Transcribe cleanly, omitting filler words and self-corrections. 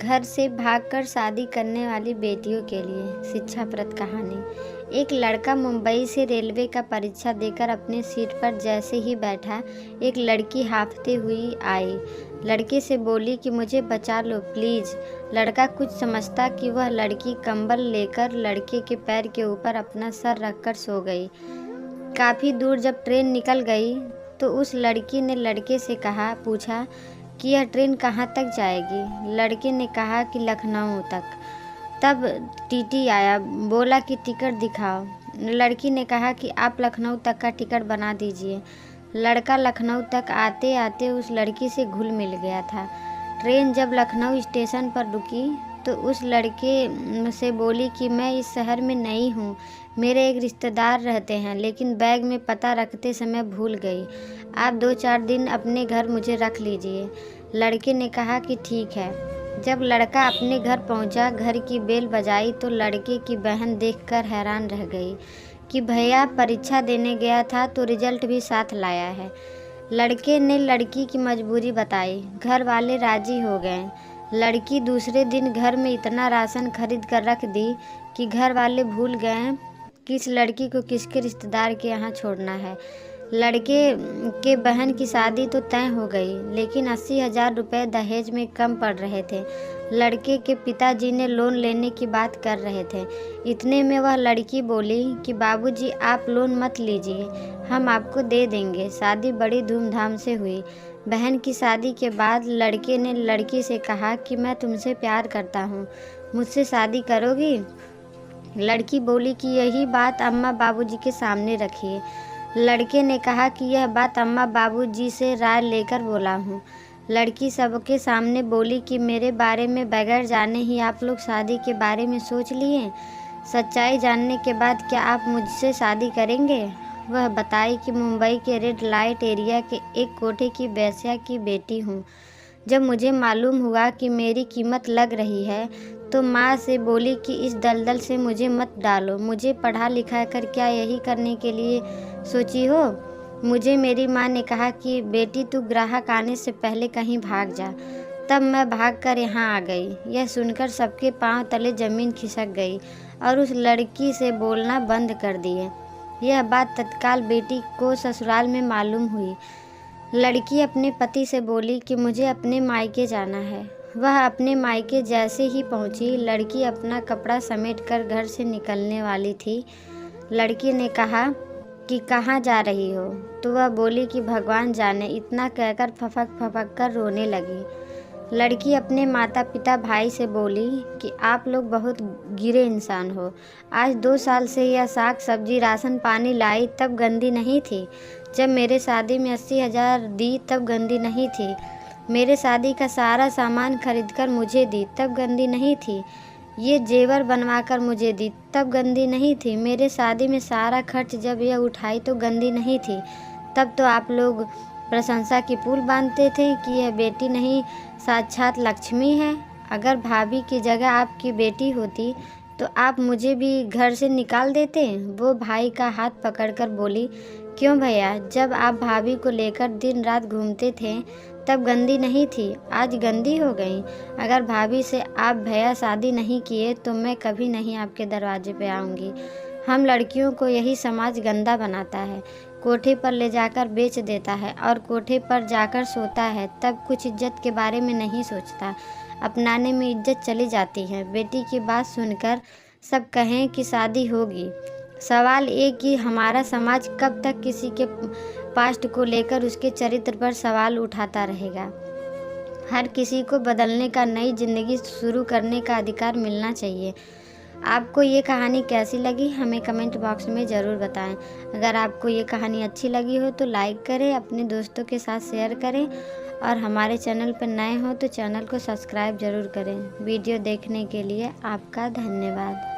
घर से भागकर शादी करने वाली बेटियों के लिए शिक्षाप्रद कहानी। एक लड़का मुंबई से रेलवे का परीक्षा देकर अपने सीट पर जैसे ही बैठा, एक लड़की हांफते हुई आई। लड़के से बोली कि मुझे बचा लो प्लीज़। लड़का कुछ समझता कि वह लड़की कंबल लेकर लड़के के पैर के ऊपर अपना सर रखकर सो गई। काफ़ी दूर जब ट्रेन निकल गई तो उस लड़की ने लड़के से पूछा कि यह ट्रेन कहाँ तक जाएगी। लड़के ने कहा कि लखनऊ तक। तब टीटी आया, बोला कि टिकट दिखाओ। लड़की ने कहा कि आप लखनऊ तक का टिकट बना दीजिए। लड़का लखनऊ तक आते आते उस लड़की से घुल मिल गया था। ट्रेन जब लखनऊ स्टेशन पर रुकी तो उस लड़के से बोली कि मैं इस शहर में नई हूँ, मेरे एक रिश्तेदार रहते हैं, लेकिन बैग में पता रखते समय भूल गई। आप 2-4 दिन अपने घर मुझे रख लीजिए। लड़के ने कहा कि ठीक है। जब लड़का अपने घर पहुंचा, घर की बेल बजाई तो लड़के की बहन देखकर हैरान रह गई कि भैया परीक्षा देने गया था तो रिजल्ट भी साथ लाया है। लड़के ने लड़की की मजबूरी बताई, घर वाले राजी हो गए। लड़की दूसरे दिन घर में इतना राशन खरीद कर रख दी कि घर वाले भूल गए कि इस लड़की को किसके रिश्तेदार के यहाँ छोड़ना है। लड़के के बहन की शादी तो तय हो गई, लेकिन 80,000 रुपये दहेज में कम पड़ रहे थे। लड़के के पिताजी ने लोन लेने की बात कर रहे थे। इतने में वह लड़की बोली कि बाबूजी आप लोन मत लीजिए, हम आपको दे देंगे। शादी बड़ी धूमधाम से हुई। बहन की शादी के बाद लड़के ने लड़की से कहा कि मैं तुमसे प्यार करता हूँ, मुझसे शादी करोगी? लड़की बोली कि यही बात अम्मा बाबूजी के सामने रखिए। लड़के ने कहा कि यह बात अम्मा बाबूजी से राय लेकर बोला हूँ। लड़की सबके सामने बोली कि मेरे बारे में बगैर जाने ही आप लोग शादी के बारे में सोच लिए। सच्चाई जानने के बाद क्या आप मुझसे शादी करेंगे? वह बताई कि मुंबई के रेड लाइट एरिया के एक कोठे की वेश्या की बेटी हूँ। जब मुझे मालूम हुआ कि मेरी कीमत लग रही है तो माँ से बोली कि इस दलदल से मुझे मत डालो, मुझे पढ़ा लिखा कर क्या यही करने के लिए सोची हो? मुझे मेरी माँ ने कहा कि बेटी तू ग्राहक आने से पहले कहीं भाग जा। तब मैं भागकर यहाँ आ गई। यह सुनकर सबके पांव तले ज़मीन खिसक गई और उस लड़की से बोलना बंद कर दिए। यह बात तत्काल बेटी को ससुराल में मालूम हुई। लड़की अपने पति से बोली कि मुझे अपने मायके जाना है। वह अपने मायके जैसे ही पहुंची, लड़की अपना कपड़ा समेटकर घर से निकलने वाली थी। लड़की ने कहा कि कहाँ जा रही हो? तो वह बोली कि भगवान जाने। इतना कहकर फपक कर रोने लगी। लड़की अपने माता पिता भाई से बोली कि आप लोग बहुत गिरे इंसान हो। आज 2 साल से यह साग सब्जी राशन पानी लाई तब गंदी नहीं थी। जब मेरे शादी में 80,000 दी तब गंदी नहीं थी। मेरे शादी का सारा सामान खरीदकर मुझे दी तब गंदी नहीं थी। ये जेवर बनवाकर मुझे दी तब गंदी नहीं थी। मेरे शादी में सारा खर्च जब यह उठाई तो गंदी नहीं थी। तब तो आप लोग प्रशंसा की पुल बांधते थे कि यह बेटी नहीं साक्षात लक्ष्मी है। अगर भाभी की जगह आपकी बेटी होती तो आप मुझे भी घर से निकाल देते। वो भाई का हाथ पकड़कर बोली, क्यों भैया, जब आप भाभी को लेकर दिन रात घूमते थे तब गंदी नहीं थी, आज गंदी हो गई। अगर भाभी से आप भैया शादी नहीं किए तो मैं कभी नहीं आपके दरवाजे पे आऊँगी। हम लड़कियों को यही समाज गंदा बनाता है, कोठे पर ले जाकर बेच देता है और कोठे पर जाकर सोता है, तब कुछ इज्जत के बारे में नहीं सोचता। अपनाने में इज्जत चली जाती है। बेटी की बात सुनकर सब कहें कि शादी होगी। सवाल ये कि हमारा समाज कब तक किसी के पास्ट को लेकर उसके चरित्र पर सवाल उठाता रहेगा। हर किसी को बदलने का, नई ज़िंदगी शुरू करने का अधिकार मिलना चाहिए। आपको ये कहानी कैसी लगी हमें कमेंट बॉक्स में ज़रूर बताएं। अगर आपको ये कहानी अच्छी लगी हो तो लाइक करें, अपने दोस्तों के साथ शेयर करें और हमारे चैनल पर नए हो तो चैनल को सब्सक्राइब ज़रूर करें। वीडियो देखने के लिए आपका धन्यवाद।